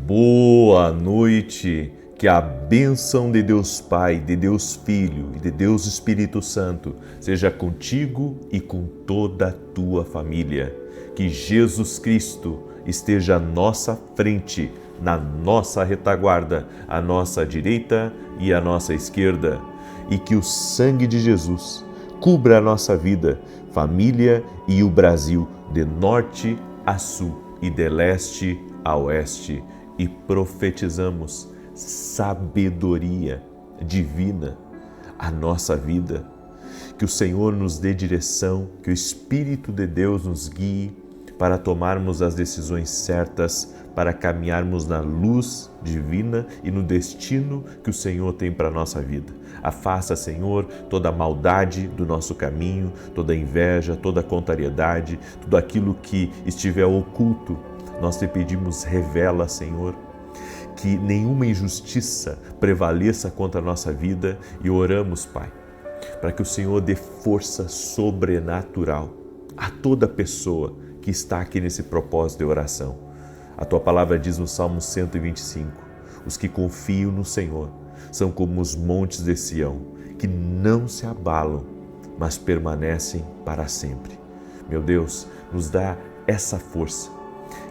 Boa noite, que a bênção de Deus Pai, de Deus Filho e de Deus Espírito Santo seja contigo e com toda a tua família. Que Jesus Cristo esteja à nossa frente, na nossa retaguarda, à nossa direita e à nossa esquerda. E que o sangue de Jesus cubra a nossa vida, família e o Brasil, de norte a sul e de leste a oeste. E profetizamos sabedoria divina à nossa vida. Que o Senhor nos dê direção, que o Espírito de Deus nos guie para tomarmos as decisões certas, para caminharmos na luz divina e no destino que o Senhor tem para a nossa vida. Afasta, Senhor, toda a maldade do nosso caminho, toda a inveja, toda a contrariedade, tudo aquilo que estiver oculto. Nós te pedimos, revela, Senhor, que nenhuma injustiça prevaleça contra a nossa vida e oramos, Pai, para que o Senhor dê força sobrenatural a toda pessoa que está aqui nesse propósito de oração. A Tua palavra diz no Salmo 125, os que confiam no Senhor são como os montes de Sião, que não se abalam, mas permanecem para sempre. Meu Deus, nos dá essa força,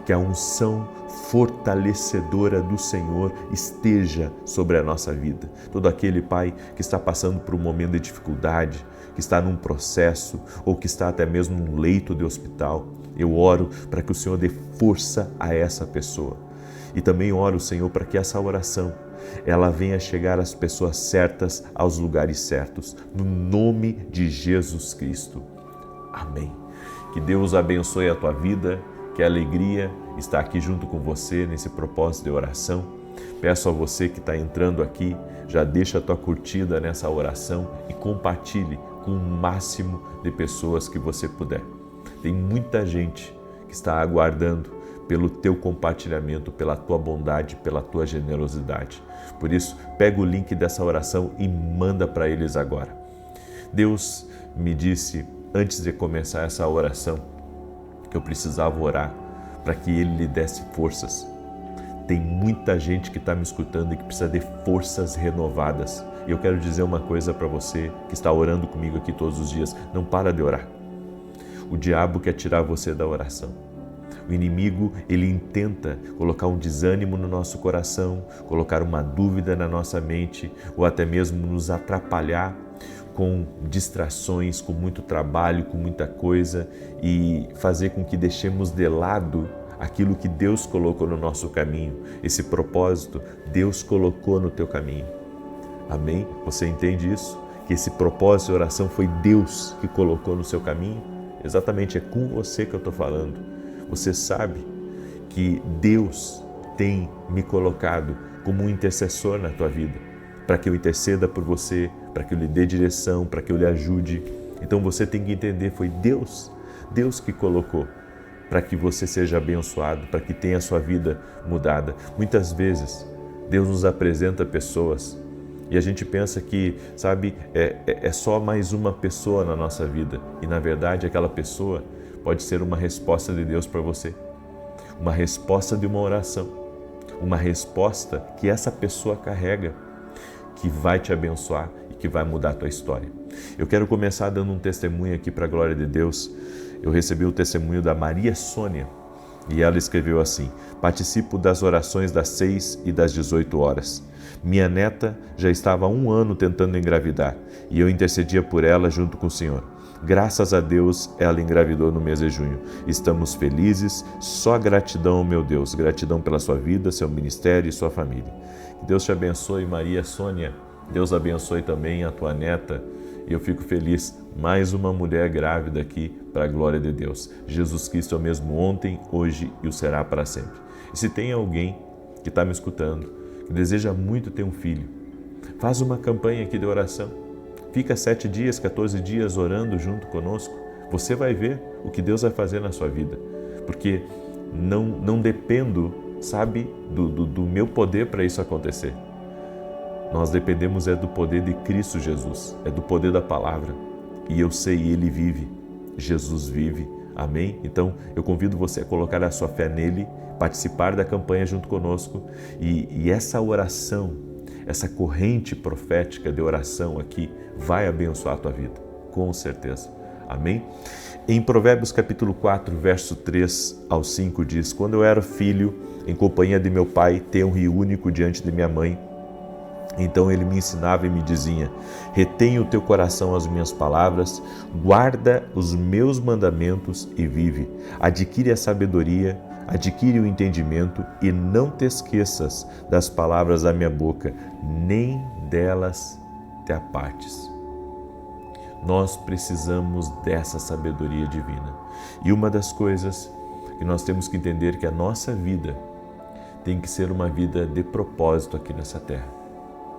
que a unção fortalecedora do Senhor esteja sobre a nossa vida. Todo aquele, Pai, que está passando por um momento de dificuldade, que está num processo ou que está até mesmo num leito de hospital, eu oro para que o Senhor dê força a essa pessoa. E também oro, Senhor, para que essa oração ela venha chegar às pessoas certas, aos lugares certos, no nome de Jesus Cristo. Amém. Que Deus abençoe a tua vida, que alegria estar aqui junto com você nesse propósito de oração. Peço a você que está entrando aqui, já deixa a tua curtida nessa oração e compartilhe com o máximo de pessoas que você puder. Tem muita gente que está aguardando pelo teu compartilhamento, pela tua bondade, pela tua generosidade. Por isso, pega o link dessa oração e manda para eles agora. Deus me disse, antes de começar essa oração, que eu precisava orar para que Ele lhe desse forças. Tem muita gente que está me escutando e que precisa de forças renovadas. E eu quero dizer uma coisa para você que está orando comigo aqui todos os dias, não para de orar. O diabo quer tirar você da oração. O inimigo, ele intenta colocar um desânimo no nosso coração, colocar uma dúvida na nossa mente ou até mesmo nos atrapalhar com distrações, com muito trabalho, com muita coisa e fazer com que deixemos de lado aquilo que Deus colocou no nosso caminho. Esse propósito, Deus colocou no teu caminho. Amém? Você entende isso? Que esse propósito de oração foi Deus que colocou no seu caminho? Exatamente, é com você que eu estou falando. Você sabe que Deus tem me colocado como um intercessor na tua vida, para que eu interceda por você, para que eu lhe dê direção, para que eu lhe ajude. Então você tem que entender, foi Deus que colocou para que você seja abençoado, para que tenha a sua vida mudada. Muitas vezes Deus nos apresenta pessoas e a gente pensa que, sabe, é só mais uma pessoa na nossa vida. E na verdade aquela pessoa pode ser uma resposta de Deus para você, uma resposta de uma oração, uma resposta que essa pessoa carrega, que vai te abençoar e que vai mudar a tua história. Eu quero começar dando um testemunho aqui para a glória de Deus. Eu recebi o testemunho da Maria Sônia e ela escreveu assim: participo das orações das 6 e das 18 horas. Minha neta já estava há 1 ano tentando engravidar e eu intercedia por ela junto com o Senhor. Graças a Deus, ela engravidou no mês de junho. Estamos felizes, só gratidão, meu Deus. Gratidão pela sua vida, seu ministério e sua família. Que Deus te abençoe, Maria Sônia. Deus abençoe também a tua neta. E eu fico feliz, mais uma mulher grávida aqui para a glória de Deus. Jesus Cristo é o mesmo ontem, hoje e o será para sempre. E se tem alguém que está me escutando, que deseja muito ter um filho, faz uma campanha aqui de oração. Fica 7 dias, 14 dias orando junto conosco. Você vai ver o que Deus vai fazer na sua vida. Porque não dependo, sabe, do meu poder para isso acontecer. Nós dependemos do poder de Cristo Jesus, do poder da palavra. E eu sei, Ele vive, Jesus vive, Amém? Então, eu convido você a colocar a sua fé nele, participar da campanha junto conosco e essa oração, essa corrente profética de oração aqui vai abençoar a tua vida, com certeza. Amém? Em Provérbios capítulo 4, verso 3 ao 5 diz: quando eu era filho, em companhia de meu pai, tenro e único diante de minha mãe, então ele me ensinava e me dizia: retém o teu coração as minhas palavras, guarda os meus mandamentos e vive. Adquire a sabedoria, adquire o entendimento e não te esqueças das palavras da minha boca, nem delas te apartes. Nós precisamos dessa sabedoria divina. E uma das coisas que nós temos que entender é que a nossa vida tem que ser uma vida de propósito aqui nessa terra.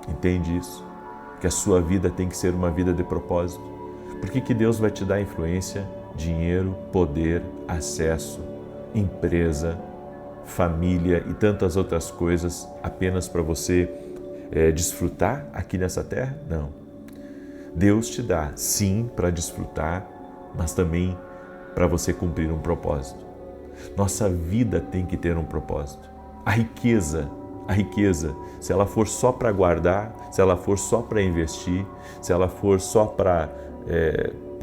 Entende isso? Que a sua vida tem que ser uma vida de propósito. Por que Deus vai te dar influência, dinheiro, poder, acesso, empresa, família e tantas outras coisas apenas para você desfrutar aqui nessa terra? Não. Deus te dá, sim, para desfrutar, mas também para você cumprir um propósito. Nossa vida tem que ter um propósito. A riqueza, se ela for só para guardar, se ela for só para investir, se ela for só para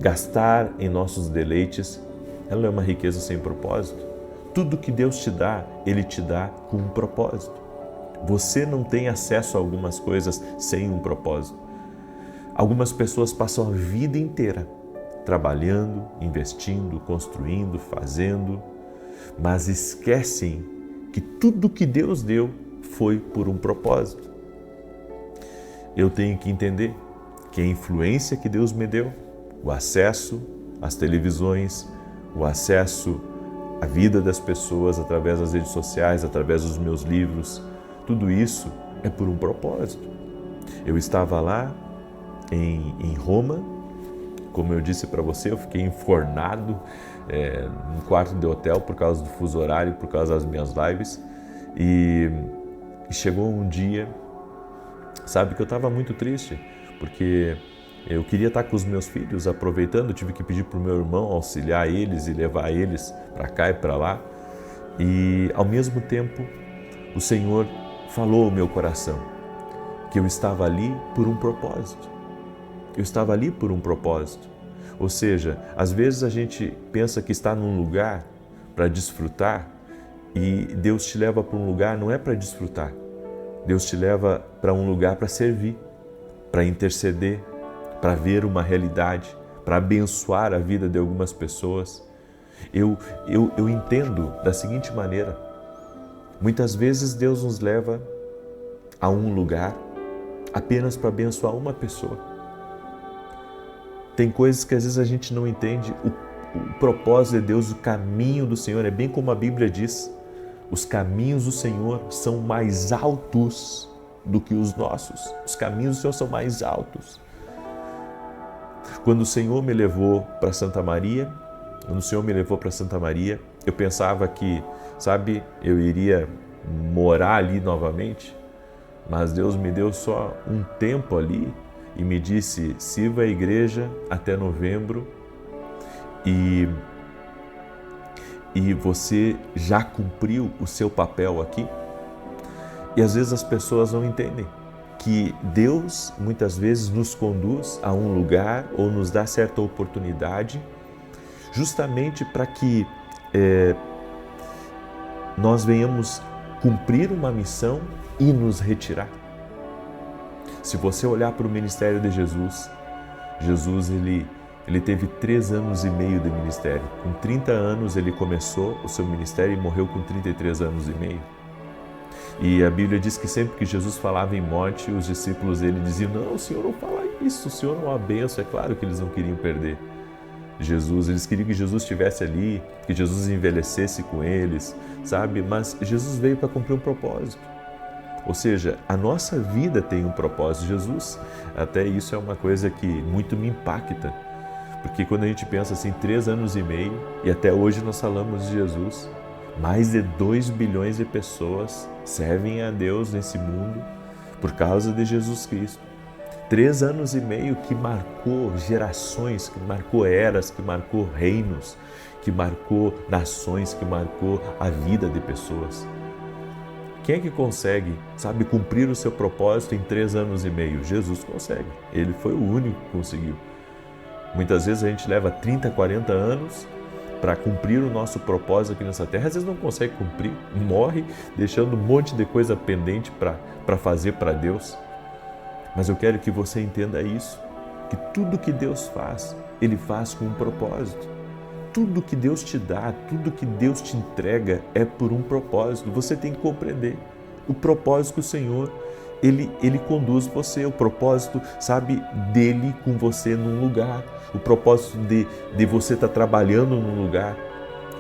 gastar em nossos deleites, ela é uma riqueza sem propósito. Tudo que Deus te dá, Ele te dá com um propósito. Você não tem acesso a algumas coisas sem um propósito. Algumas pessoas passam a vida inteira trabalhando, investindo, construindo, fazendo, mas esquecem que tudo que Deus deu foi por um propósito. Eu tenho que entender que a influência que Deus me deu, o acesso às televisões, o acesso à vida das pessoas através das redes sociais, através dos meus livros, tudo isso é por um propósito. Eu estava lá em Roma, como eu disse para você, eu fiquei enfornado num quarto de hotel por causa do fuso horário, por causa das minhas lives, e chegou um dia, sabe, que eu estava muito triste, porque eu queria estar com os meus filhos, aproveitando, tive que pedir para o meu irmão auxiliar eles e levar eles para cá e para lá, e ao mesmo tempo o Senhor falou ao meu coração que eu estava ali por um propósito. Eu estava ali por um propósito. Ou seja, às vezes a gente pensa que está num lugar para desfrutar e Deus te leva para um lugar não é para desfrutar. Deus te leva para um lugar para servir, para interceder, para ver uma realidade, para abençoar a vida de algumas pessoas. Eu entendo da seguinte maneira: muitas vezes Deus nos leva a um lugar apenas para abençoar uma pessoa. Tem coisas que às vezes a gente não entende o propósito de Deus, o caminho do Senhor. É bem como a Bíblia diz: os caminhos do Senhor são mais altos do que os nossos. Os caminhos do Senhor são mais altos. Quando o Senhor me levou para Santa Maria, eu pensava que, sabe, eu iria morar ali novamente, mas Deus me deu só um tempo ali e me disse: sirva a igreja até novembro e você já cumpriu o seu papel aqui. E às vezes as pessoas não entendem que Deus muitas vezes nos conduz a um lugar ou nos dá certa oportunidade justamente para que nós venhamos cumprir uma missão e nos retirar. Se você olhar para o ministério de Jesus, ele teve 3 anos e meio de ministério. Com 30 anos ele começou o seu ministério e morreu com 33 anos e meio. E a Bíblia diz que sempre que Jesus falava em morte, os discípulos dele diziam: não, o Senhor não fala isso, o Senhor não abençoa. É claro que eles não queriam perder Jesus, eles queriam que Jesus estivesse ali, que Jesus envelhecesse com eles, sabe? Mas Jesus veio para cumprir um propósito. Ou seja, a nossa vida tem um propósito. Jesus, até isso é uma coisa que muito me impacta, porque quando a gente pensa assim, 3 anos e meio, e até hoje nós falamos de Jesus, mais de 2 bilhões de pessoas servem a Deus nesse mundo por causa de Jesus Cristo. 3 anos e meio que marcou gerações, que marcou eras, que marcou reinos, que marcou nações, que marcou a vida de pessoas. Quem é que consegue, sabe, cumprir o seu propósito em 3 anos e meio? Jesus consegue. Ele foi o único que conseguiu. Muitas vezes a gente leva 30, 40 anos para cumprir o nosso propósito aqui nessa terra. Às vezes não consegue cumprir, morre deixando um monte de coisa pendente para fazer para Deus. Mas eu quero que você entenda isso, que tudo que Deus faz, Ele faz com um propósito. Tudo que Deus te dá, tudo que Deus te entrega é por um propósito. Você tem que compreender o propósito que o Senhor, Ele conduz você, o propósito, sabe, dele com você num lugar, o propósito de você estar trabalhando num lugar,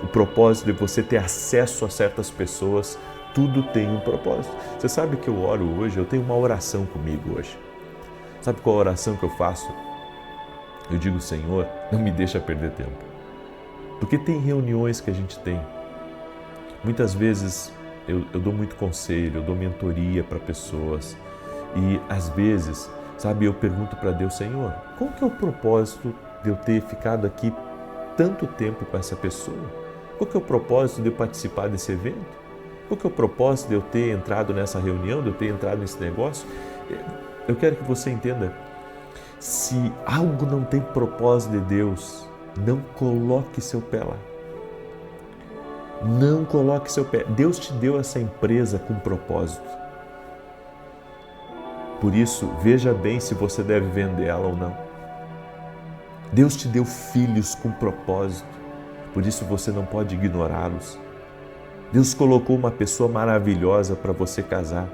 o propósito de você ter acesso a certas pessoas, tudo tem um propósito. Você sabe que eu oro hoje, eu tenho uma oração comigo hoje. Sabe qual a oração que eu faço? Eu digo, Senhor, não me deixa perder tempo. Porque tem reuniões que a gente tem. Muitas vezes eu dou muito conselho, eu dou mentoria para pessoas. E às vezes, sabe, eu pergunto para Deus, Senhor, qual que é o propósito de eu ter ficado aqui tanto tempo com essa pessoa? Qual que é o propósito de eu participar desse evento? Qual que é o propósito de eu ter entrado nessa reunião, de eu ter entrado nesse negócio? Eu quero que você entenda, se algo não tem propósito de Deus, não coloque seu pé lá. Não coloque seu pé. Deus te deu essa empresa com propósito. Por isso, veja bem se você deve vender ela ou não. Deus te deu filhos com propósito. Por isso você não pode ignorá-los. Deus colocou uma pessoa maravilhosa para você casar.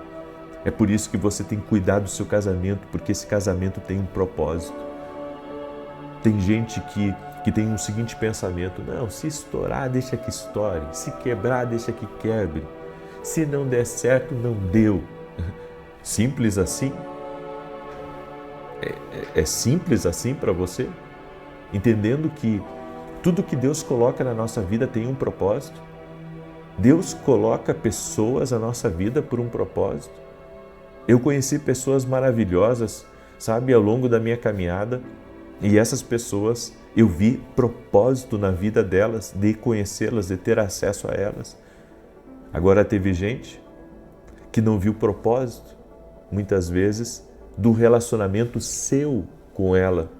É por isso que você tem que cuidar do seu casamento, porque esse casamento tem um propósito. Tem gente que tem o seguinte pensamento, não, se estourar, deixa que estoure, se quebrar, deixa que quebre, se não der certo, não deu. Simples assim? É simples assim para você? Entendendo que tudo que Deus coloca na nossa vida tem um propósito. Deus coloca pessoas na nossa vida por um propósito. Eu conheci pessoas maravilhosas, sabe, ao longo da minha caminhada, e essas pessoas, eu vi propósito na vida delas, de conhecê-las, de ter acesso a elas. Agora teve gente que não viu propósito, muitas vezes, do relacionamento seu com ela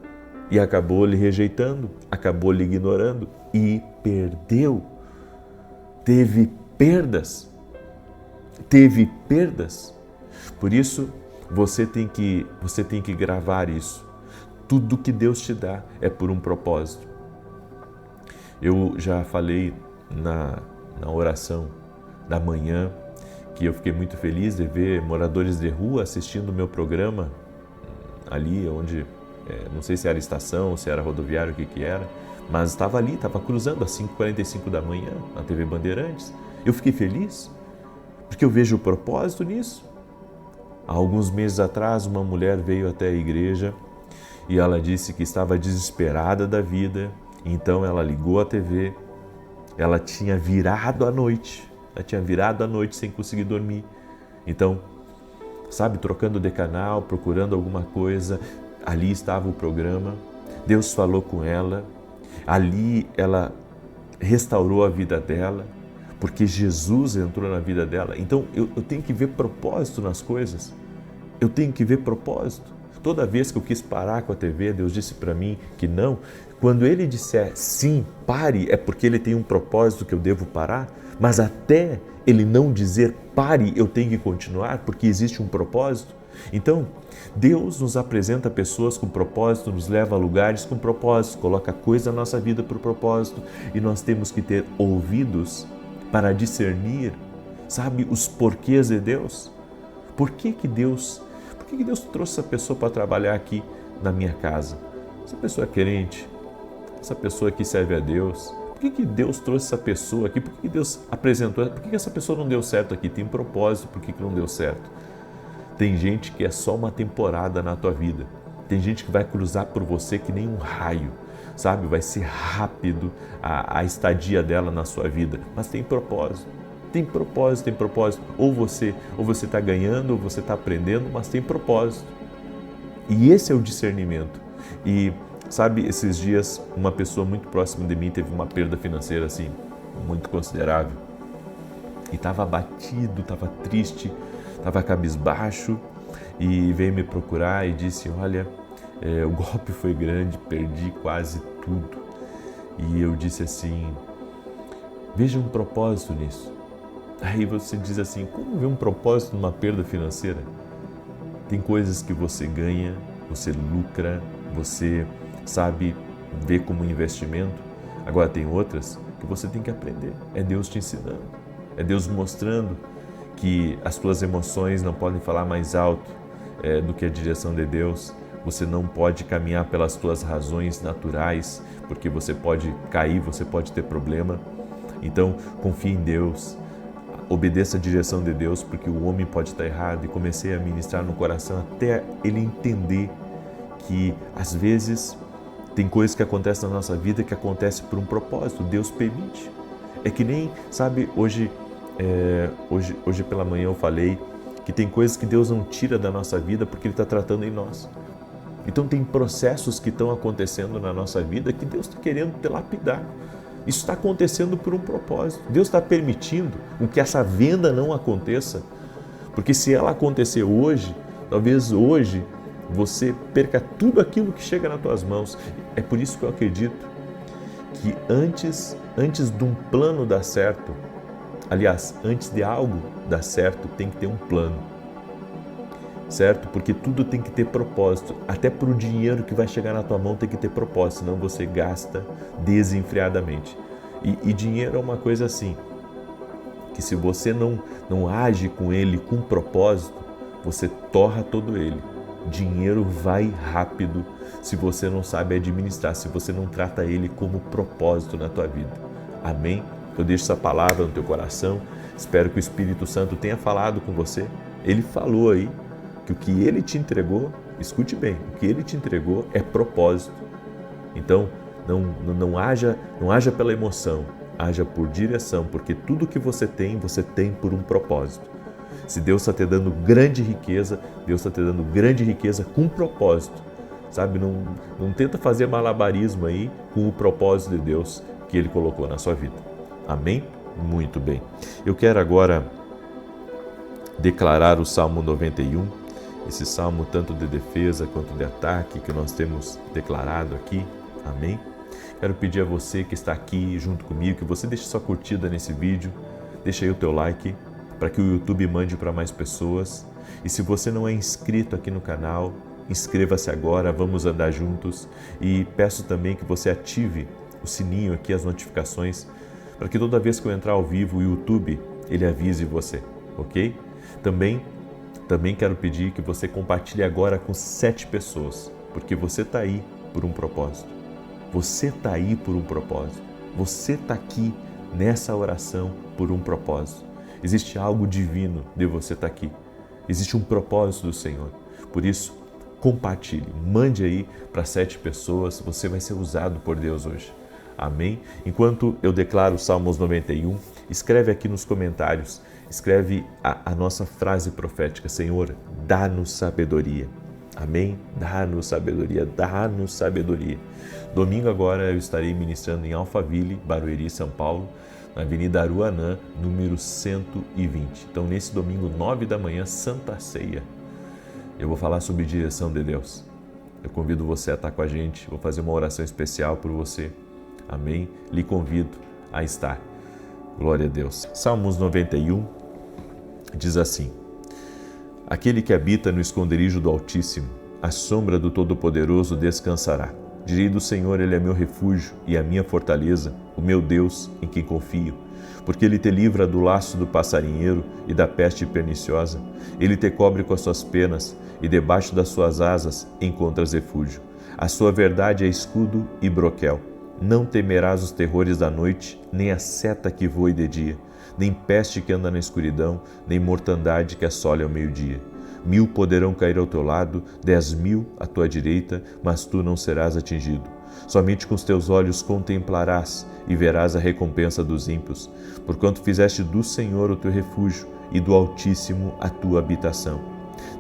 e acabou lhe rejeitando, acabou lhe ignorando e perdeu. Teve perdas. Por isso, você tem que gravar isso. Tudo que Deus te dá é por um propósito. Eu já falei na oração da manhã que eu fiquei muito feliz de ver moradores de rua assistindo o meu programa ali onde, não sei se era estação, se era rodoviário, o que era, mas estava ali, estava cruzando às 5h45 da manhã na TV Bandeirantes. Eu fiquei feliz porque eu vejo o propósito nisso. Há alguns meses atrás, uma mulher veio até a igreja e ela disse que estava desesperada da vida, então ela ligou a TV, ela tinha virado à noite sem conseguir dormir. Então, sabe, trocando de canal, procurando alguma coisa, ali estava o programa, Deus falou com ela, ali ela restaurou a vida dela, porque Jesus entrou na vida dela. Então, eu tenho que ver propósito nas coisas, eu tenho que ver propósito. Toda vez que eu quis parar com a TV, Deus disse para mim que não. Quando Ele disser sim, pare, é porque Ele tem um propósito que eu devo parar, mas até Ele não dizer pare, eu tenho que continuar, porque existe um propósito. Então, Deus nos apresenta pessoas com propósito, nos leva a lugares com propósito, coloca coisa na nossa vida por propósito, e nós temos que ter ouvidos para discernir, sabe, os porquês de Deus. Por que Deus trouxe essa pessoa para trabalhar aqui na minha casa? Essa pessoa é crente, essa pessoa que serve a Deus. Por que Deus trouxe essa pessoa aqui? Por que Deus apresentou? Por que essa pessoa não deu certo aqui? Tem propósito, por que não deu certo? Tem gente que é só uma temporada na tua vida. Tem gente que vai cruzar por você que nem um raio, sabe? Vai ser rápido a estadia dela na sua vida, mas tem propósito. Tem propósito. Ou você está ganhando, ou você está aprendendo, mas tem propósito. E esse é o discernimento. E Sabe, esses dias uma pessoa muito próxima de mim teve uma perda financeira assim, muito considerável. E estava abatido, estava triste, estava cabisbaixo e veio me procurar e disse, olha, o golpe foi grande, perdi quase tudo. E eu disse assim, veja um propósito nisso. Aí você diz assim, como ver um propósito numa perda financeira? Tem coisas que você ganha, você lucra, você sabe ver como investimento. Agora tem outras que você tem que aprender. É Deus te ensinando. É Deus mostrando que as tuas emoções não podem falar mais alto do que a direção de Deus. Você não pode caminhar pelas tuas razões naturais, porque você pode cair, você pode ter problema. Então, confie em Deus. Obedeça a direção de Deus, porque o homem pode estar errado. E comecei a ministrar no coração até ele entender que, às vezes, tem coisas que acontecem na nossa vida que acontecem por um propósito. Deus permite. É que nem, sabe, hoje pela manhã eu falei que tem coisas que Deus não tira da nossa vida porque Ele está tratando em nós. Então tem processos que estão acontecendo na nossa vida que Deus está querendo te lapidar. Isso está acontecendo por um propósito. Deus está permitindo que essa venda não aconteça, porque se ela acontecer hoje, talvez hoje você perca tudo aquilo que chega nas tuas mãos. É por isso que eu acredito que antes de um plano dar certo, aliás, antes de algo dar certo, tem que ter um plano, certo? Porque tudo tem que ter propósito. Até para o dinheiro que vai chegar na tua mão tem que ter propósito, senão você gasta desenfreadamente. E dinheiro é uma coisa assim, que se você não age com ele com propósito, você torra todo ele. Dinheiro vai rápido se você não sabe administrar, se você não trata ele como propósito na tua vida. Amém? Eu deixo essa palavra no teu coração, espero que o Espírito Santo tenha falado com você. Ele falou aí que o que Ele te entregou, escute bem, o que Ele te entregou é propósito. Então, não haja pela emoção, haja por direção, porque tudo que você tem por um propósito. Se Deus está te dando grande riqueza, Deus está te dando grande riqueza com propósito. Sabe, não tenta fazer malabarismo aí com o propósito de Deus que Ele colocou na sua vida. Amém? Muito bem. Eu quero agora declarar o Salmo 91, esse salmo tanto de defesa quanto de ataque que nós temos declarado aqui. Amém? Quero pedir a você que está aqui junto comigo, que você deixe sua curtida nesse vídeo, deixa aí o teu like, para que o YouTube mande para mais pessoas. E se você não é inscrito aqui no canal, inscreva-se agora, vamos andar juntos. E peço também que você ative o sininho aqui, as notificações, para que toda vez que eu entrar ao vivo, o YouTube, ele avise você, ok? Também quero pedir que você compartilhe agora com 7 pessoas, porque você está aí por um propósito. Você está aí por um propósito. Você está aqui nessa oração por um propósito. Existe algo divino de você estar aqui. Existe um propósito do Senhor. Por isso, compartilhe, mande aí para 7 pessoas, você vai ser usado por Deus hoje. Amém? Enquanto eu declaro Salmos 91, escreve aqui nos comentários, escreve a nossa frase profética: Senhor, dá-nos sabedoria. Amém? Dá-nos sabedoria, dá-nos sabedoria. Domingo agora eu estarei ministrando em Alphaville, Barueri, São Paulo, na Avenida Aruanã, número 120. Então, nesse domingo, 9 da manhã, Santa Ceia, eu vou falar sobre direção de Deus. Eu convido você a estar com a gente, vou fazer uma oração especial por você. Amém? Lhe convido a estar. Glória a Deus. Salmos 91 diz assim: Aquele que habita no esconderijo do Altíssimo, à sombra do Todo-Poderoso descansará. Direi do Senhor, Ele é meu refúgio e a minha fortaleza, o meu Deus em quem confio. Porque Ele te livra do laço do passarinheiro e da peste perniciosa. Ele te cobre com as suas penas e debaixo das suas asas encontras refúgio. A sua verdade é escudo e broquel. Não temerás os terrores da noite, nem a seta que voe de dia, nem peste que anda na escuridão, nem mortandade que assole ao meio-dia. 1000 poderão cair ao teu lado, 10.000 à tua direita, mas tu não serás atingido. Somente com os teus olhos contemplarás e verás a recompensa dos ímpios, porquanto fizeste do Senhor o teu refúgio e do Altíssimo a tua habitação.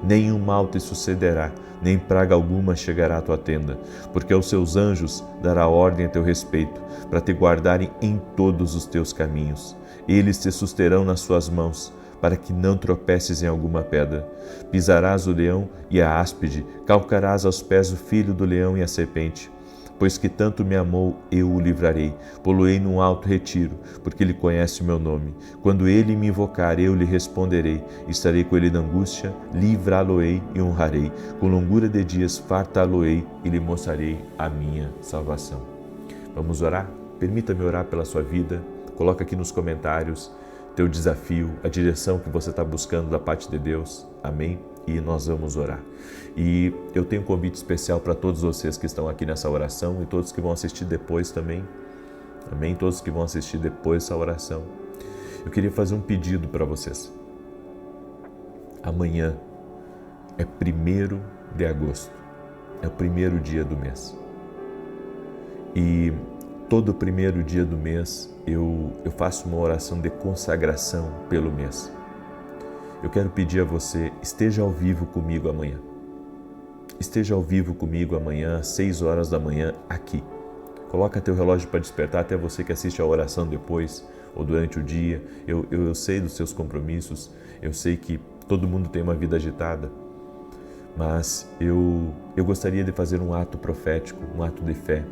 nenhum mal te sucederá, nem praga alguma chegará à tua tenda, porque aos seus anjos dará ordem a teu respeito, para te guardarem em todos os teus caminhos. Eles te susterão nas suas mãos, para que não tropeces em alguma pedra. Pisarás o leão e a áspide, calcarás aos pés o filho do leão e a serpente. Pois que tanto me amou, eu o livrarei, pô-lo-ei num alto retiro, porque ele conhece o meu nome. Quando ele me invocar, eu lhe responderei, estarei com ele na angústia, livrá-lo-ei e honrarei. Com longura de dias fartá-lo-ei e lhe mostrarei a minha salvação. Vamos orar? Permita-me orar pela sua vida. Coloca aqui nos comentários teu desafio, a direção que você está buscando da parte de Deus. Amém? E nós vamos orar. E eu tenho um convite especial para todos vocês que estão aqui nessa oração e todos que vão assistir depois também. Amém? Todos que vão assistir depois dessa oração. Eu queria fazer um pedido para vocês. Amanhã é 1º de agosto. É o primeiro dia do mês. E todo primeiro dia do mês eu faço uma oração de consagração pelo mês. Eu quero pedir a você, esteja ao vivo comigo amanhã. Esteja ao vivo comigo amanhã, às 6 horas da manhã, aqui. Coloca teu relógio para despertar, até você que assiste a oração depois ou durante o dia. Eu sei dos seus compromissos, eu sei que todo mundo tem uma vida agitada, mas eu gostaria de fazer um ato profético, um ato de fé.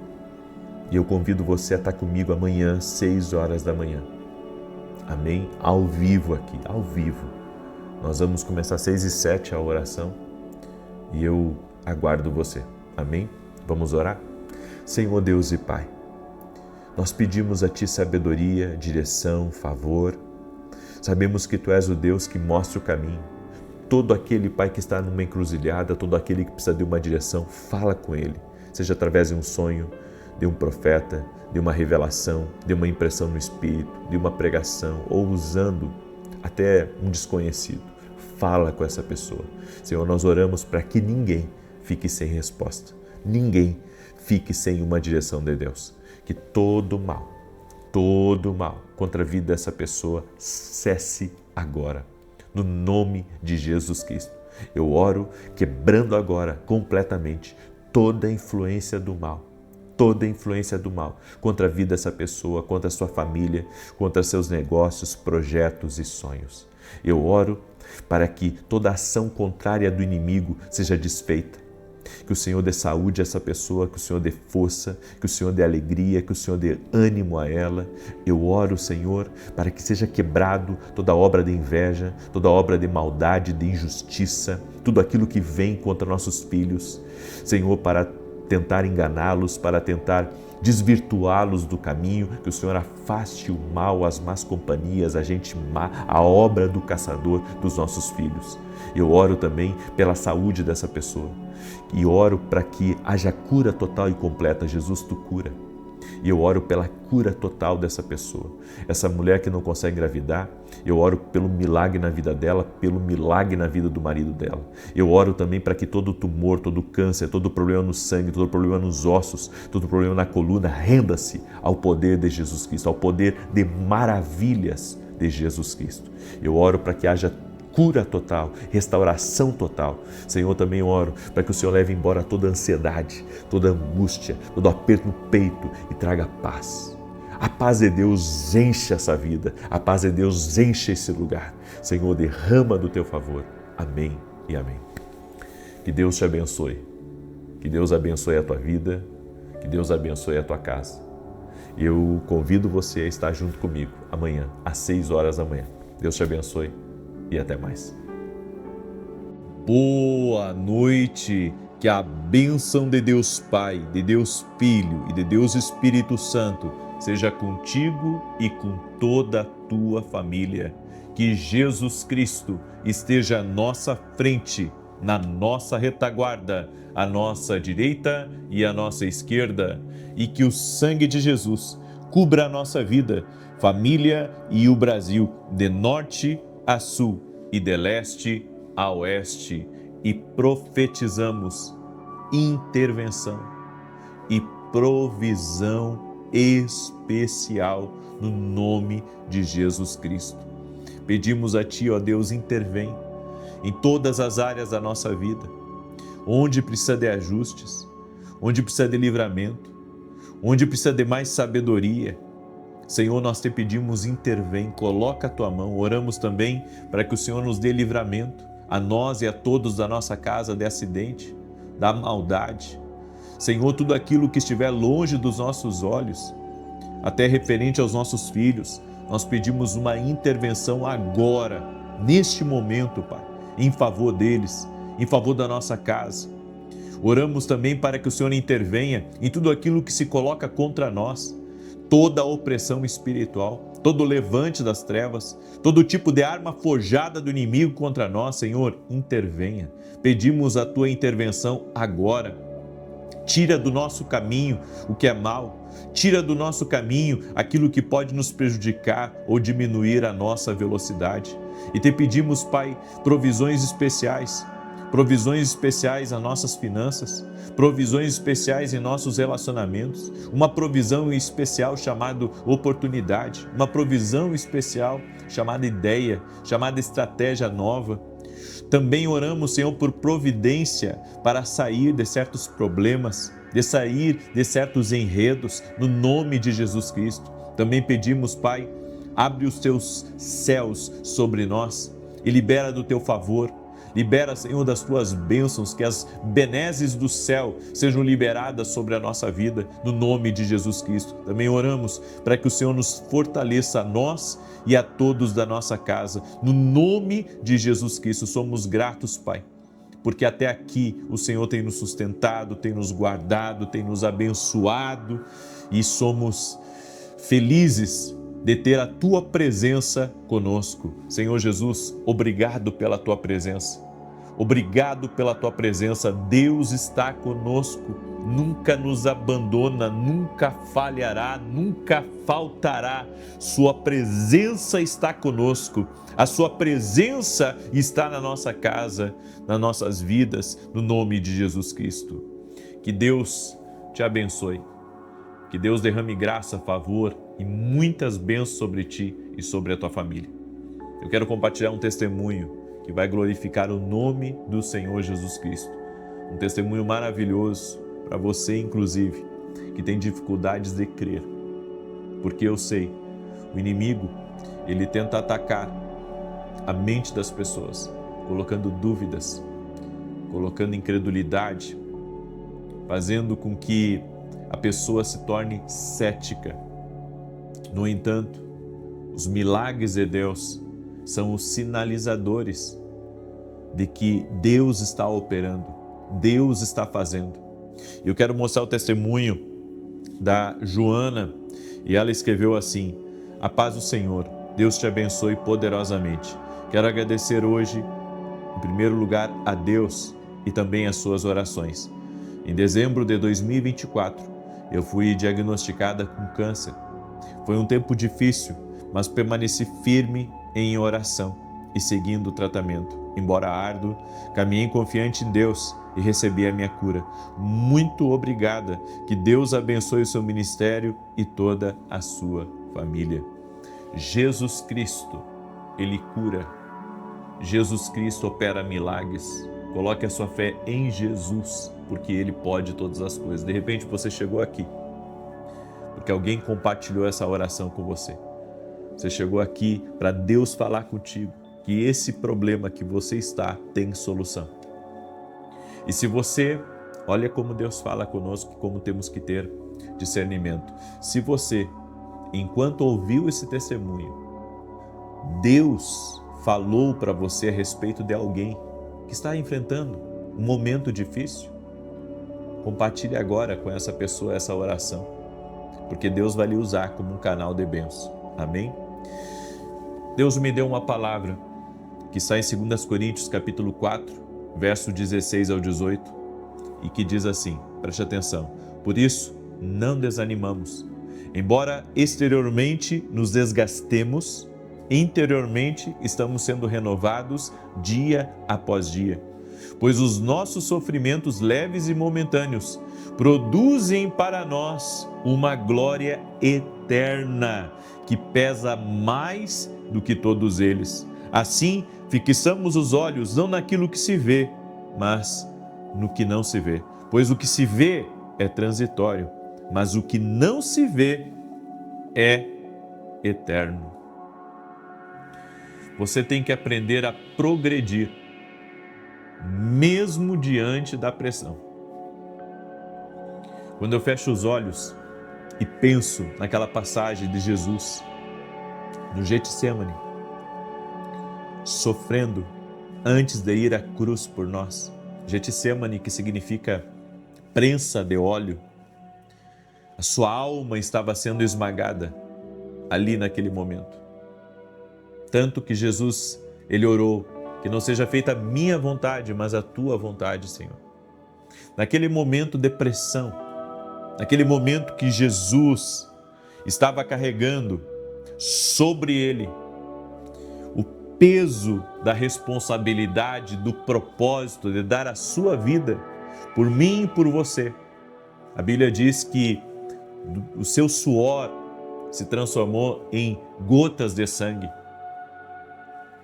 E eu convido você a estar comigo amanhã, às 6 horas da manhã. Amém? Ao vivo aqui, ao vivo. Nós vamos começar às 6h07 a oração e eu aguardo você. Amém? Vamos orar? Senhor Deus e Pai, nós pedimos a Ti sabedoria, direção, favor. Sabemos que Tu és o Deus que mostra o caminho. Todo aquele, Pai, que está numa encruzilhada, todo aquele que precisa de uma direção, fala com ele. Seja através de um sonho, de um profeta, de uma revelação, de uma impressão no Espírito, de uma pregação ou usando até um desconhecido. Fala com essa pessoa. Senhor, nós oramos para que ninguém fique sem resposta. Ninguém fique sem uma direção de Deus. Que todo mal contra a vida dessa pessoa cesse agora. No nome de Jesus Cristo. Eu oro quebrando agora completamente toda a influência do mal contra a vida dessa pessoa, contra a sua família, contra seus negócios, projetos e sonhos. Eu oro para que toda ação contrária do inimigo seja desfeita. Que o Senhor dê saúde a essa pessoa, que o Senhor dê força, que o Senhor dê alegria, que o Senhor dê ânimo a ela. Eu oro, Senhor, para que seja quebrado toda obra de inveja, toda obra de maldade, de injustiça, tudo aquilo que vem contra nossos filhos. Senhor, para tentar enganá-los, para tentar desvirtuá-los do caminho, que o Senhor afaste o mal, as más companhias, a gente má, a obra do caçador dos nossos filhos. Eu oro também pela saúde dessa pessoa e oro para que haja cura total e completa. Jesus, Tu cura. E eu oro pela cura total dessa pessoa. Essa mulher que não consegue engravidar, eu oro pelo milagre na vida dela, pelo milagre na vida do marido dela. Eu oro também para que todo tumor, todo câncer, todo problema no sangue, todo problema nos ossos, todo problema na coluna, renda-se ao poder de Jesus Cristo, ao poder de maravilhas de Jesus Cristo. Eu oro para que haja cura total, restauração total. Senhor, também oro para que o Senhor leve embora toda ansiedade, toda angústia, todo aperto no peito e traga paz. A paz de Deus enche essa vida, a paz de Deus enche esse lugar. Senhor, derrama do Teu favor. Amém e amém. Que Deus te abençoe, que Deus abençoe a tua vida, que Deus abençoe a tua casa. Eu convido você a estar junto comigo amanhã, às 6 horas da manhã. Deus te abençoe e até mais. Boa noite, que a bênção de Deus Pai, de Deus Filho e de Deus Espírito Santo seja contigo e com toda a tua família. Que Jesus Cristo esteja à nossa frente, na nossa retaguarda, à nossa direita e à nossa esquerda, e que o sangue de Jesus cubra a nossa vida, família e o Brasil, de norte a sul e de leste a oeste, e profetizamos intervenção e provisão especial no nome de Jesus Cristo. Pedimos a Ti, ó Deus, intervém em todas as áreas da nossa vida, onde precisa de ajustes, onde precisa de livramento, onde precisa de mais sabedoria. Senhor, nós te pedimos, intervém, coloca a tua mão. Oramos também para que o Senhor nos dê livramento, a nós e a todos da nossa casa, de acidente, da maldade. Senhor, tudo aquilo que estiver longe dos nossos olhos, até referente aos nossos filhos, nós pedimos uma intervenção agora, neste momento, Pai, em favor deles, em favor da nossa casa. Oramos também para que o Senhor intervenha em tudo aquilo que se coloca contra nós, toda a opressão espiritual, todo o levante das trevas, todo tipo de arma forjada do inimigo contra nós. Senhor, intervenha. Pedimos a tua intervenção agora. Tira do nosso caminho o que é mal, tira do nosso caminho aquilo que pode nos prejudicar ou diminuir a nossa velocidade. E te pedimos, Pai, provisões especiais nas nossas finanças, provisões especiais em nossos relacionamentos, uma provisão especial chamada oportunidade, uma provisão especial chamada ideia, chamada estratégia nova. Também oramos, Senhor, por providência para sair de certos problemas, de sair de certos enredos, no nome de Jesus Cristo. Também pedimos, Pai, abre os teus céus sobre nós e libera do teu favor. Libera, Senhor, das tuas bênçãos, que as benesses do céu sejam liberadas sobre a nossa vida, no nome de Jesus Cristo. Também oramos para que o Senhor nos fortaleça, a nós e a todos da nossa casa, no nome de Jesus Cristo. Somos gratos, Pai, porque até aqui o Senhor tem nos sustentado, tem nos guardado, tem nos abençoado e somos felizes de ter a tua presença conosco. Senhor Jesus, obrigado pela tua presença. Obrigado pela tua presença. Deus está conosco, nunca nos abandona, nunca falhará, nunca faltará. Sua presença está conosco. A sua presença está na nossa casa, nas nossas vidas, no nome de Jesus Cristo. Que Deus te abençoe. Que Deus derrame graça, favor e muitas bênçãos sobre ti e sobre a tua família. Eu quero compartilhar um testemunho que vai glorificar o nome do Senhor Jesus Cristo. Um testemunho maravilhoso para você, inclusive, que tem dificuldades de crer. Porque eu sei, o inimigo, ele tenta atacar a mente das pessoas, colocando dúvidas, colocando incredulidade, fazendo com que a pessoa se torne cética. No entanto, os milagres de Deus são os sinalizadores de que Deus está operando, Deus está fazendo. Eu quero mostrar o testemunho da Joana e ela escreveu assim: a paz do Senhor, Deus te abençoe poderosamente. Quero agradecer hoje, em primeiro lugar, a Deus e também as suas orações. Em dezembro de 2024, eu fui diagnosticada com câncer. Foi um tempo difícil, mas permaneci firme em oração e seguindo o tratamento. Embora árduo, caminhei confiante em Deus e recebi a minha cura. Muito obrigada. Que Deus abençoe o seu ministério e toda a sua família. Jesus Cristo, Ele cura. Jesus Cristo opera milagres. Coloque a sua fé em Jesus, porque Ele pode todas as coisas. De repente você chegou aqui, porque alguém compartilhou essa oração com você. Você chegou aqui para Deus falar contigo que esse problema que você está tem solução. E se você, olha como Deus fala conosco, como temos que ter discernimento. Se você, enquanto ouviu esse testemunho, Deus falou para você a respeito de alguém que está enfrentando um momento difícil, compartilhe agora com essa pessoa essa oração, porque Deus vai lhe usar como um canal de bênção. Amém? Deus me deu uma palavra que está em 2 Coríntios capítulo 4, verso 16 ao 18, e que diz assim, preste atenção: por isso não desanimamos, embora exteriormente nos desgastemos, interiormente estamos sendo renovados dia após dia, pois os nossos sofrimentos leves e momentâneos produzem para nós uma glória eterna que pesa mais do que todos eles. Assim, Fixamos os olhos não naquilo que se vê, mas no que não se vê. Pois o que se vê é transitório, mas o que não se vê é eterno. Você tem que aprender a progredir, mesmo diante da pressão. Quando eu fecho os olhos e penso naquela passagem de Jesus, no Getsemane, sofrendo antes de ir à cruz por nós. Getsemane, que significa prensa de óleo. A sua alma estava sendo esmagada ali naquele momento. Tanto que Jesus, ele orou, que não seja feita a minha vontade, mas a tua vontade, Senhor. Naquele momento de pressão, naquele momento que Jesus estava carregando sobre ele o peso da responsabilidade, do propósito de dar a sua vida por mim e por você. A Bíblia diz que o seu suor se transformou em gotas de sangue.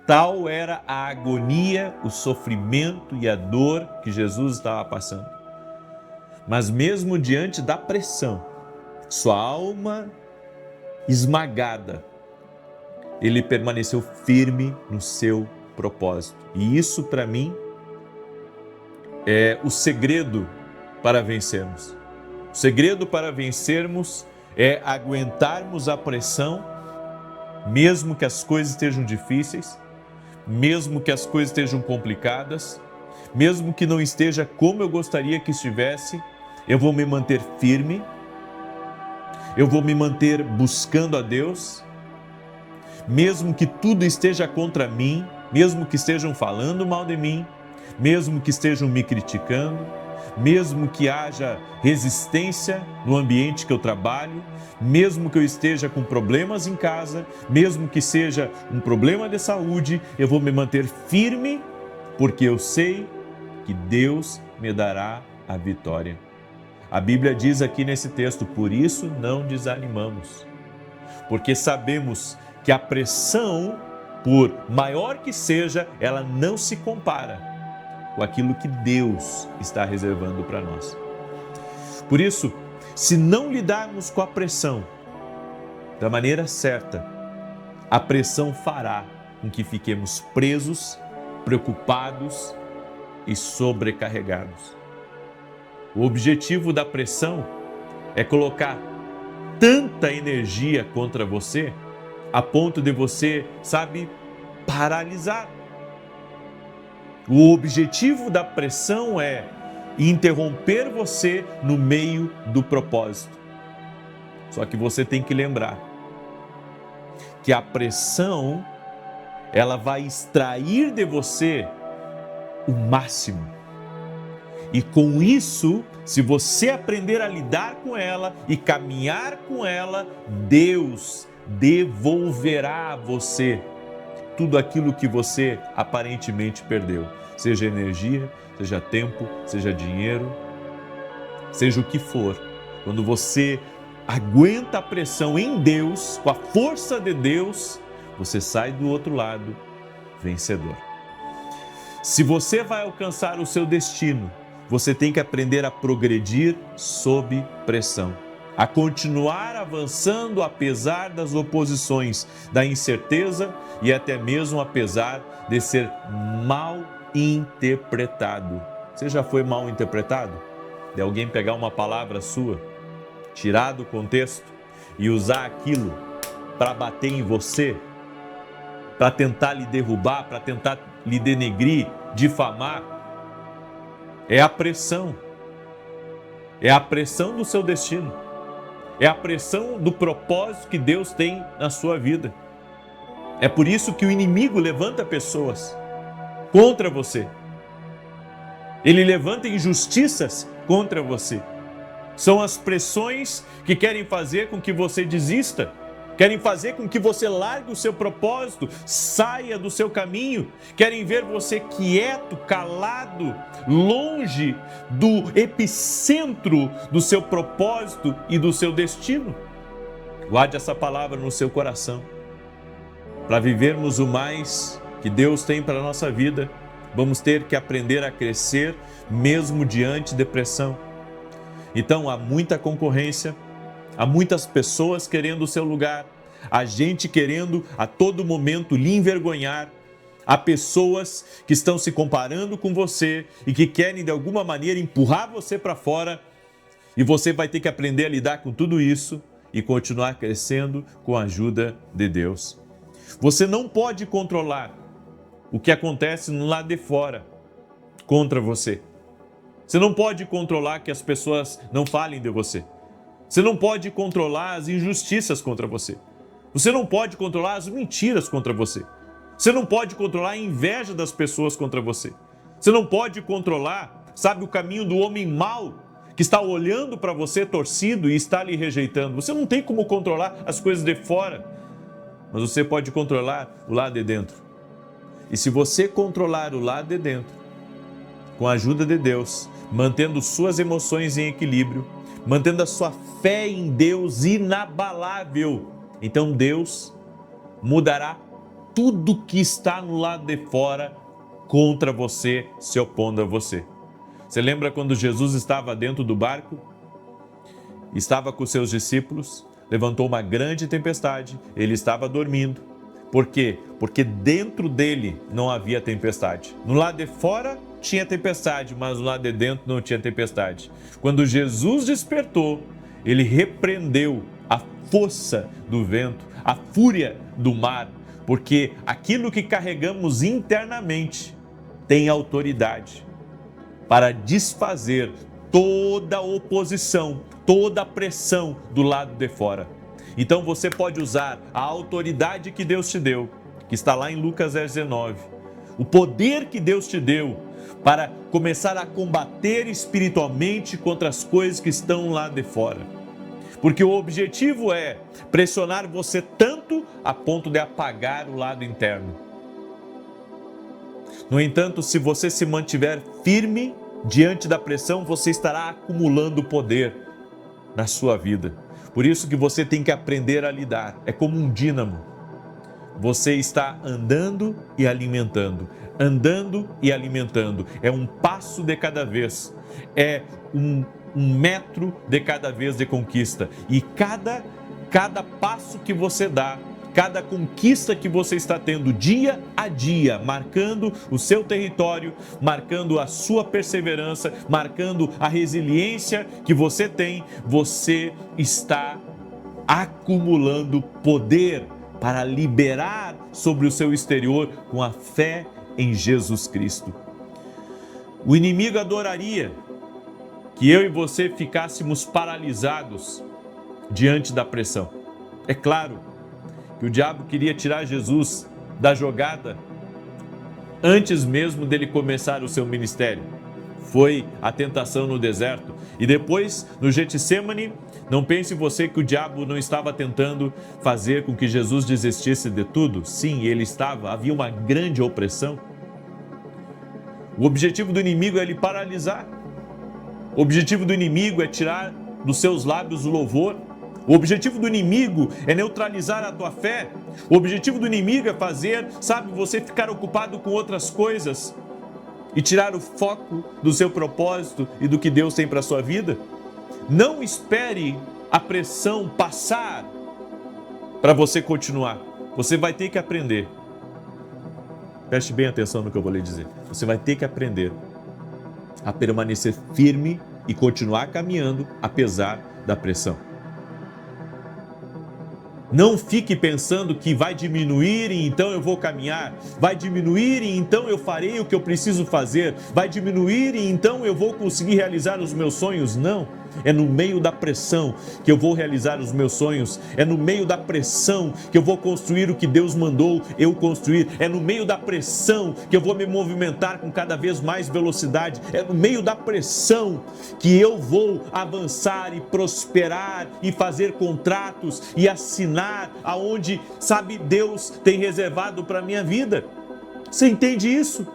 Tal era a agonia, o sofrimento e a dor que Jesus estava passando. Mas mesmo diante da pressão, sua alma esmagada, ele permaneceu firme no seu propósito. E isso, para mim, é o segredo para vencermos. O segredo para vencermos é aguentarmos a pressão, mesmo que as coisas estejam difíceis, mesmo que as coisas estejam complicadas, mesmo que não esteja como eu gostaria que estivesse, eu vou me manter firme, eu vou me manter buscando a Deus, mesmo que tudo esteja contra mim, mesmo que estejam falando mal de mim, mesmo que estejam me criticando, mesmo que haja resistência no ambiente que eu trabalho, mesmo que eu esteja com problemas em casa, mesmo que seja um problema de saúde, eu vou me manter firme, porque eu sei que Deus me dará a vitória. A Bíblia diz aqui nesse texto, por isso não desanimamos, porque sabemos que a pressão, por maior que seja, ela não se compara com aquilo que Deus está reservando para nós. Por isso, se não lidarmos com a pressão da maneira certa, a pressão fará com que fiquemos presos, preocupados e sobrecarregados. O objetivo da pressão é colocar tanta energia contra você, a ponto de você, paralisar. O objetivo da pressão é interromper você no meio do propósito. Só que você tem que lembrar que a pressão, ela vai extrair de você o máximo. E com isso, se você aprender a lidar com ela e caminhar com ela, Deus devolverá a você tudo aquilo que você aparentemente perdeu, seja energia, seja tempo, seja dinheiro, seja o que for. Quando você aguenta a pressão em Deus, com a força de Deus, você sai do outro lado vencedor. Se você vai alcançar o seu destino, você tem que aprender a progredir sob pressão, a continuar avançando apesar das oposições, da incerteza e até mesmo apesar de ser mal interpretado. Você já foi mal interpretado? De alguém pegar uma palavra sua, tirar do contexto e usar aquilo para bater em você, para tentar lhe derrubar, para tentar lhe denegrir, difamar? É a pressão. É a pressão do seu destino. É a pressão do propósito que Deus tem na sua vida. É por isso que o inimigo levanta pessoas contra você. Ele levanta injustiças contra você. São as pressões que querem fazer com que você desista, querem fazer com que você largue o seu propósito, saia do seu caminho, querem ver você quieto, calado, longe do epicentro do seu propósito e do seu destino. Guarde essa palavra no seu coração, para vivermos o mais que Deus tem para a nossa vida, vamos ter que aprender a crescer mesmo diante de pressão. Então há muita concorrência, há muitas pessoas querendo o seu lugar, há gente querendo a todo momento lhe envergonhar, há pessoas que estão se comparando com você e que querem de alguma maneira empurrar você para fora, e você vai ter que aprender a lidar com tudo isso e continuar crescendo com a ajuda de Deus. Você não pode controlar o que acontece no lado de fora contra você. Você não pode controlar que as pessoas não falem de você. Você não pode controlar as injustiças contra você. Você não pode controlar as mentiras contra você. Você não pode controlar a inveja das pessoas contra você. Você não pode controlar, sabe, o caminho do homem mau que está olhando para você torcido e está lhe rejeitando. Você não tem como controlar as coisas de fora, mas você pode controlar o lado de dentro. E se você controlar o lado de dentro, com a ajuda de Deus, mantendo suas emoções em equilíbrio, mantendo a sua fé em Deus inabalável, então Deus mudará tudo que está no lado de fora contra você, se opondo a você. Você lembra quando Jesus estava dentro do barco? Estava com seus discípulos, levantou uma grande tempestade, ele estava dormindo. Por quê? Porque dentro dele não havia tempestade. No lado de fora tinha tempestade, mas no lado de dentro não tinha tempestade. Quando Jesus despertou, ele repreendeu a força do vento, a fúria do mar, porque aquilo que carregamos internamente tem autoridade para desfazer toda oposição, toda pressão do lado de fora. Então você pode usar a autoridade que Deus te deu, que está lá em Lucas 19, o poder que Deus te deu para começar a combater espiritualmente contra as coisas que estão lá de fora. Porque o objetivo é pressionar você tanto a ponto de apagar o lado interno. No entanto, se você se mantiver firme diante da pressão, você estará acumulando poder na sua vida. Por isso que você tem que aprender a lidar. É como um dínamo. Você está andando e alimentando, andando e alimentando. É um passo de cada vez. É um metro de cada vez de conquista. E cada passo que você dá, cada conquista que você está tendo dia a dia, marcando o seu território, marcando a sua perseverança, marcando a resiliência que você tem, você está acumulando poder para liberar sobre o seu exterior com a fé em Jesus Cristo. O inimigo adoraria que eu e você ficássemos paralisados diante da pressão. É claro que o diabo queria tirar Jesus da jogada antes mesmo dele começar o seu ministério. Foi a tentação no deserto. E depois, no Getsemane, não pense você que o diabo não estava tentando fazer com que Jesus desistisse de tudo. Sim, ele estava. Havia uma grande opressão. O objetivo do inimigo é lhe paralisar. O objetivo do inimigo é tirar dos seus lábios o louvor. O objetivo do inimigo é neutralizar a tua fé. O objetivo do inimigo é fazer, sabe, você ficar ocupado com outras coisas e tirar o foco do seu propósito e do que Deus tem para a sua vida. Não espere a pressão passar para você continuar. Você vai ter que aprender. Preste bem atenção no que eu vou lhe dizer. Você vai ter que aprender a permanecer firme e continuar caminhando apesar da pressão. Não fique pensando que vai diminuir e então eu vou caminhar, vai diminuir e então eu farei o que eu preciso fazer, vai diminuir e então eu vou conseguir realizar os meus sonhos. Não, é no meio da pressão que eu vou realizar os meus sonhos, é no meio da pressão que eu vou construir o que Deus mandou eu construir, é no meio da pressão que eu vou me movimentar com cada vez mais velocidade, é no meio da pressão que eu vou avançar e prosperar e fazer contratos e assinar aonde, sabe, Deus tem reservado para a minha vida. Você entende isso?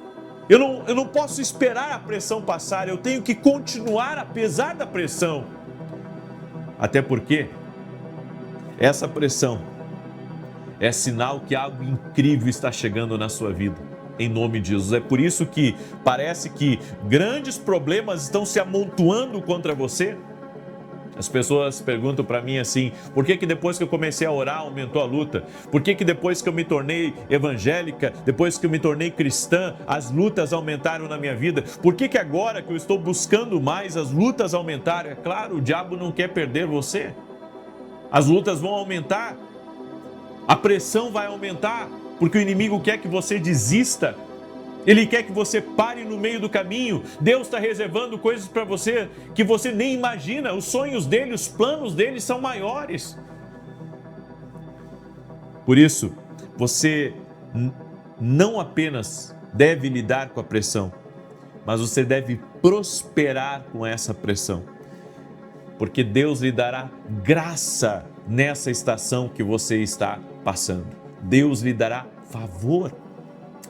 Eu não posso esperar a pressão passar, eu tenho que continuar apesar da pressão. Até porque essa pressão, é sinal que algo incrível está chegando na sua vida, em nome de Jesus. É por isso que parece que grandes problemas estão se amontoando contra você. As pessoas perguntam para mim assim, por que depois que eu comecei a orar aumentou a luta? Por que depois que eu me tornei evangélica, depois que eu me tornei cristã, as lutas aumentaram na minha vida? Por que agora que eu estou buscando mais, as lutas aumentaram? É claro, o diabo não quer perder você. As lutas vão aumentar, a pressão vai aumentar, porque o inimigo quer que você desista. Ele quer que você pare no meio do caminho. Deus está reservando coisas para você que você nem imagina. Os sonhos dele, os planos dele são maiores. Por isso, você não apenas deve lidar com a pressão, mas você deve prosperar com essa pressão. Porque Deus lhe dará graça nessa estação que você está passando. Deus lhe dará favor.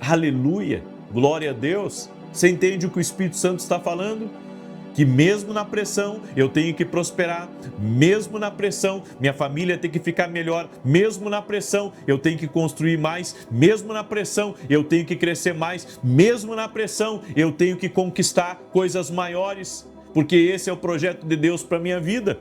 Aleluia! Glória a Deus! Você entende o que o Espírito Santo está falando? Que mesmo na pressão eu tenho que prosperar, mesmo na pressão minha família tem que ficar melhor, mesmo na pressão eu tenho que construir mais, mesmo na pressão eu tenho que crescer mais, mesmo na pressão eu tenho que conquistar coisas maiores, porque esse é o projeto de Deus para a minha vida.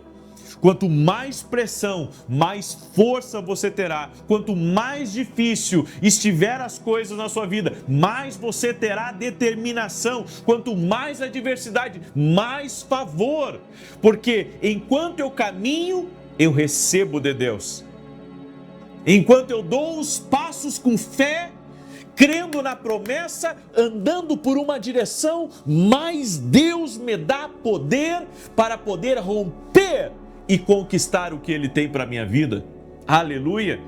Quanto mais pressão, mais força você terá. Quanto mais difícil estiver as coisas na sua vida, mais você terá determinação. Quanto mais adversidade, mais favor. Porque enquanto eu caminho, eu recebo de Deus. Enquanto eu dou os passos com fé, crendo na promessa, andando por uma direção, mais Deus me dá poder para poder romper e conquistar o que Ele tem para a minha vida. Aleluia!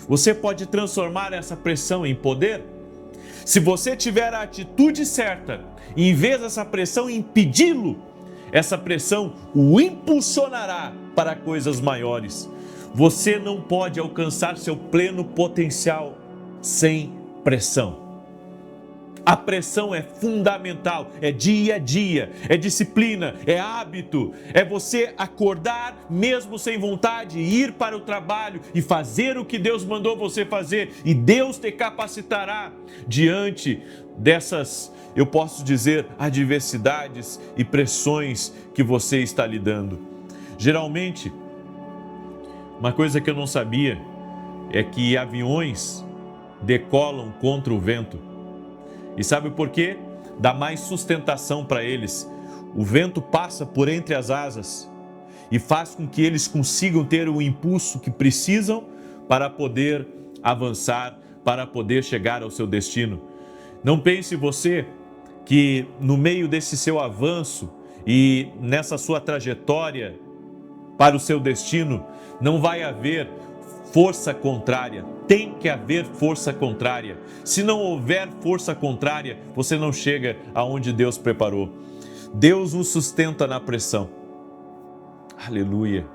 Você pode transformar essa pressão em poder? Se você tiver a atitude certa, em vez dessa pressão impedi-lo, essa pressão o impulsionará para coisas maiores. Você não pode alcançar seu pleno potencial sem pressão. A pressão é fundamental, é dia a dia, é disciplina, é hábito, é você acordar mesmo sem vontade, ir para o trabalho e fazer o que Deus mandou você fazer, e Deus te capacitará diante dessas, eu posso dizer, adversidades e pressões que você está lidando. Geralmente, uma coisa que eu não sabia é que aviões decolam contra o vento. E sabe por quê? Dá mais sustentação para eles. O vento passa por entre as asas e faz com que eles consigam ter o impulso que precisam para poder avançar, para poder chegar ao seu destino. Não pense você que no meio desse seu avanço e nessa sua trajetória para o seu destino não vai haver força contrária. Tem que haver força contrária. Se não houver força contrária, você não chega aonde Deus preparou. Deus nos sustenta na pressão. Aleluia.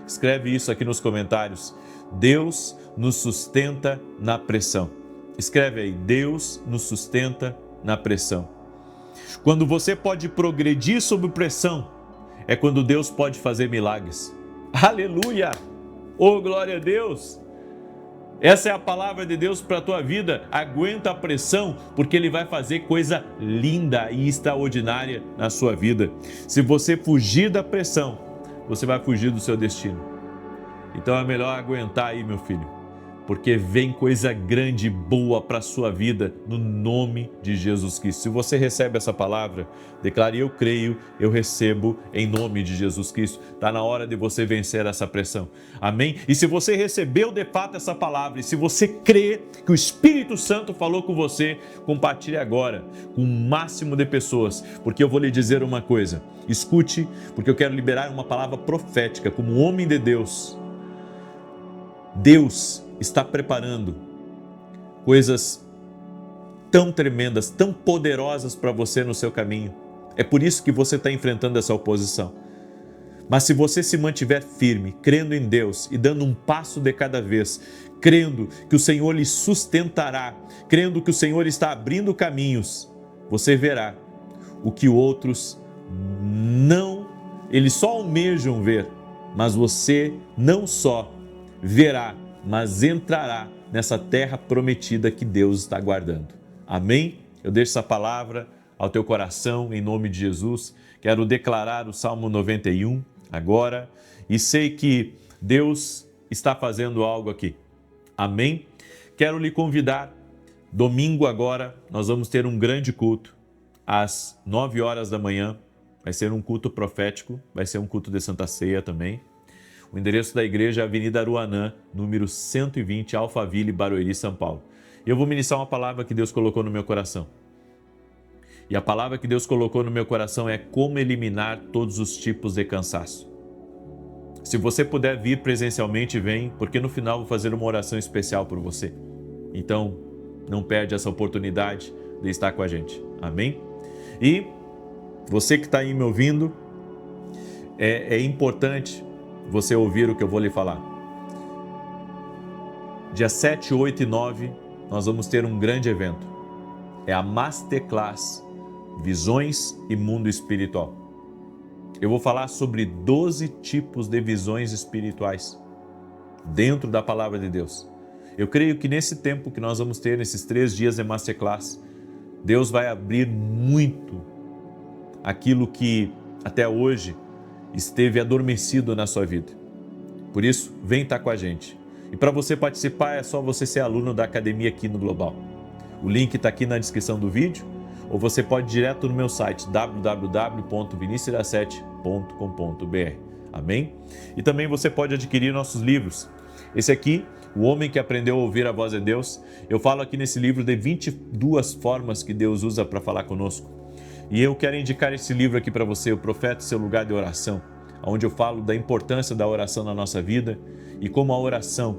Escreve isso aqui nos comentários. Deus nos sustenta na pressão. Escreve aí, Deus nos sustenta na pressão. Quando você pode progredir sob pressão, é quando Deus pode fazer milagres. Aleluia! Oh, glória a Deus! Essa é a palavra de Deus para a tua vida. Aguenta a pressão, porque Ele vai fazer coisa linda e extraordinária na sua vida. Se você fugir da pressão, você vai fugir do seu destino. Então é melhor aguentar aí, meu filho, porque vem coisa grande e boa para a sua vida, no nome de Jesus Cristo. Se você recebe essa palavra, declare: eu creio, eu recebo em nome de Jesus Cristo. Está na hora de você vencer essa pressão. Amém? E se você recebeu de fato essa palavra, e se você crê que o Espírito Santo falou com você, compartilhe agora com o máximo de pessoas, porque eu vou lhe dizer uma coisa. Escute, porque eu quero liberar uma palavra profética como homem de Deus. Deus está preparando coisas tão tremendas, tão poderosas para você no seu caminho. É por isso que você está enfrentando essa oposição. Mas se você se mantiver firme, crendo em Deus e dando um passo de cada vez, crendo que o Senhor lhe sustentará, crendo que o Senhor está abrindo caminhos, você verá o que outros não, eles só almejam ver, mas você não só verá, mas entrará nessa terra prometida que Deus está guardando. Amém? Eu deixo essa palavra ao teu coração, em nome de Jesus. Quero declarar o Salmo 91 agora e sei que Deus está fazendo algo aqui. Amém? Quero lhe convidar, domingo agora, nós vamos ter um grande culto, às 9 horas da manhã. Vai ser um culto profético, vai ser um culto de Santa Ceia também. O endereço da igreja é Avenida Aruanã, número 120, Alphaville, Barueri, São Paulo. E eu vou ministrar uma palavra que Deus colocou no meu coração. E a palavra que Deus colocou no meu coração é como eliminar todos os tipos de cansaço. Se você puder vir presencialmente, vem, porque no final vou fazer uma oração especial por você. Então, não perde essa oportunidade de estar com a gente. Amém? E você que está aí me ouvindo, é importante você ouvir o que eu vou lhe falar. Dia 7, 8 e 9, nós vamos ter um grande evento. É a Masterclass Visões e Mundo Espiritual. Eu vou falar sobre 12 tipos de visões espirituais dentro da Palavra de Deus. Eu creio que nesse tempo que nós vamos ter, nesses 3 dias de Masterclass, Deus vai abrir muito aquilo que até hoje esteve adormecido na sua vida. Por isso, vem estar com a gente. E para você participar é só você ser aluno da Academia aqui no Global. O link está aqui na descrição do vídeo, ou você pode ir direto no meu site www.vinicius17.com.br. Amém? E também você pode adquirir nossos livros. Esse aqui, O Homem que Aprendeu a Ouvir a Voz de Deus. Eu falo aqui nesse livro de 22 formas que Deus usa para falar conosco. E eu quero indicar esse livro aqui para você, O Profeta e Seu Lugar de Oração, onde eu falo da importância da oração na nossa vida e como a oração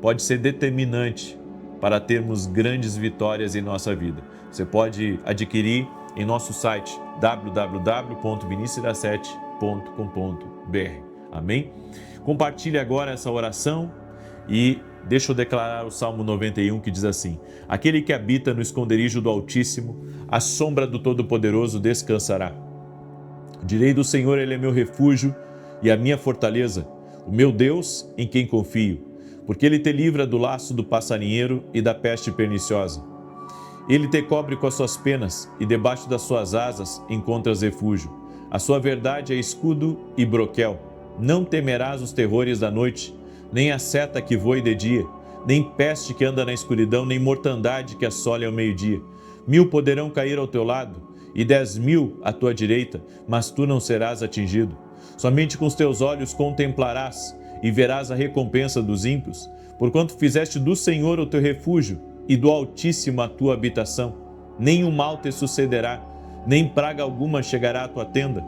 pode ser determinante para termos grandes vitórias em nossa vida. Você pode adquirir em nosso site www.vinicius17.com.br. Amém? Compartilhe agora essa oração e deixa eu declarar o Salmo 91 que diz assim: aquele que habita no esconderijo do Altíssimo, à sombra do Todo-Poderoso descansará. Direi do Senhor, Ele é meu refúgio e a minha fortaleza, o meu Deus em quem confio, porque Ele te livra do laço do passarinheiro e da peste perniciosa. Ele te cobre com as suas penas e debaixo das suas asas encontras refúgio. A sua verdade é escudo e broquel. Não temerás os terrores da noite, nem a seta que voe de dia, nem peste que anda na escuridão, nem mortandade que assole ao meio-dia. 1000 poderão cair ao teu lado e 10.000 à tua direita, mas tu não serás atingido. Somente com os teus olhos contemplarás e verás a recompensa dos ímpios, porquanto fizeste do Senhor o teu refúgio e do Altíssimo a tua habitação. Nenhum mal te sucederá, nem praga alguma chegará à tua tenda,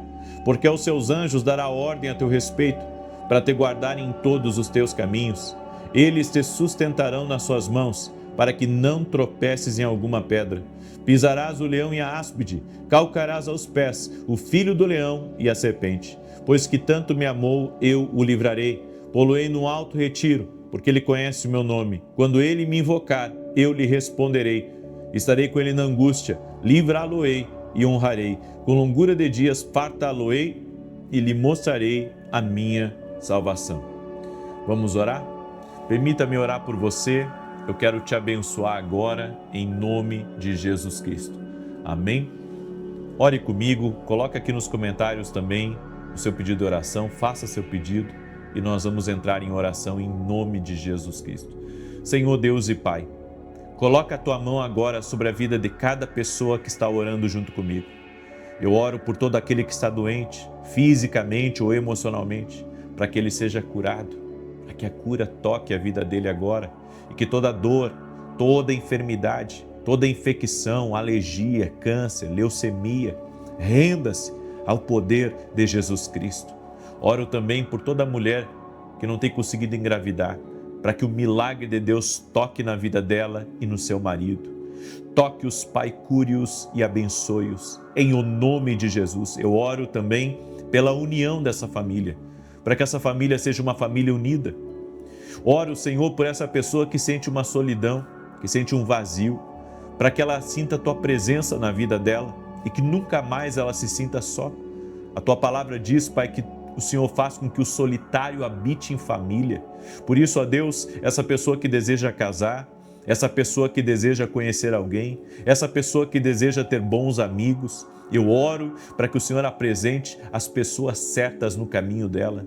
porque aos seus anjos dará ordem a teu respeito, para te guardarem em todos os teus caminhos. Eles te sustentarão nas suas mãos, para que não tropeces em alguma pedra. Pisarás o leão e a áspide, calcarás aos pés o filho do leão e a serpente. Pois que tanto me amou, eu o livrarei, pô-lo-ei no alto retiro, porque ele conhece o meu nome. Quando ele me invocar, eu lhe responderei. Estarei com ele na angústia, livrá-lo-ei e honrarei. Com longura de dias fartá-lo-ei e lhe mostrarei a minha salvação. Vamos orar? Permita-me orar por você. Eu quero te abençoar agora em nome de Jesus Cristo. Amém? Ore comigo, coloque aqui nos comentários também o seu pedido de oração, faça seu pedido e nós vamos entrar em oração em nome de Jesus Cristo. Senhor Deus e Pai, coloca a tua mão agora sobre a vida de cada pessoa que está orando junto comigo. Eu oro por todo aquele que está doente, fisicamente ou emocionalmente, para que ele seja curado, para que a cura toque a vida dele agora e que toda dor, toda enfermidade, toda infecção, alergia, câncer, leucemia, renda-se ao poder de Jesus Cristo. Oro também por toda mulher que não tem conseguido engravidar, para que o milagre de Deus toque na vida dela e no seu marido. Toque-os, Pai, cure-os e abençoe-os. Em o nome de Jesus, eu oro também pela união dessa família, para que essa família seja uma família unida. Oro, Senhor, por essa pessoa que sente uma solidão, que sente um vazio, para que ela sinta a Tua presença na vida dela e que nunca mais ela se sinta só. A Tua palavra diz, Pai, que o Senhor faz com que o solitário habite em família. Por isso, ó Deus, essa pessoa que deseja casar, essa pessoa que deseja conhecer alguém, essa pessoa que deseja ter bons amigos, eu oro para que o Senhor apresente as pessoas certas no caminho dela.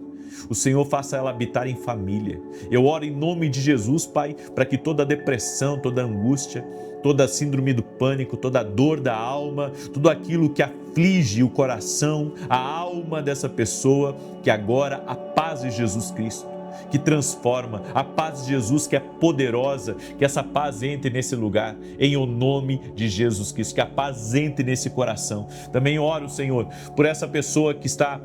O Senhor faça ela habitar em família. Eu oro em nome de Jesus, Pai, para que toda depressão, toda angústia, toda síndrome do pânico, toda dor da alma, tudo aquilo que aflige o coração, a alma dessa pessoa, que agora a paz de Jesus Cristo, que transforma, a paz de Jesus que é poderosa, que essa paz entre nesse lugar, em o nome de Jesus Cristo, que a paz entre nesse coração. Também oro, Senhor, por essa pessoa que está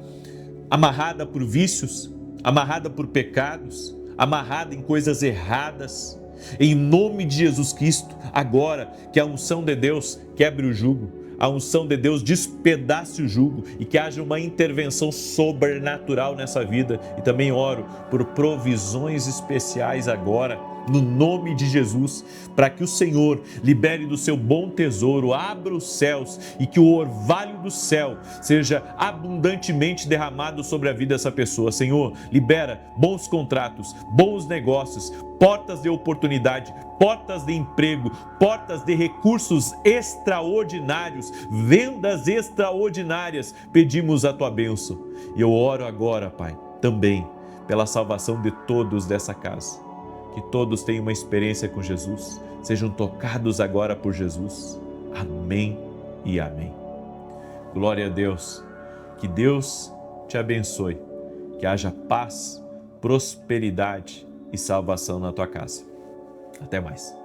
amarrada por vícios, amarrada por pecados, amarrada em coisas erradas. Em nome de Jesus Cristo, agora que a unção de Deus quebre o jugo, a unção de Deus despedace o jugo e que haja uma intervenção sobrenatural nessa vida. E também oro por provisões especiais agora, no nome de Jesus, para que o Senhor libere do seu bom tesouro, abra os céus e que o orvalho do céu seja abundantemente derramado sobre a vida dessa pessoa. Senhor, libera bons contratos, bons negócios, portas de oportunidade, portas de emprego, portas de recursos extraordinários, vendas extraordinárias. Pedimos a tua bênção. E eu oro agora, Pai, também pela salvação de todos dessa casa. Que todos tenham uma experiência com Jesus, sejam tocados agora por Jesus. Amém e amém. Glória a Deus. Que Deus te abençoe. Que haja paz, prosperidade e salvação na tua casa. Até mais.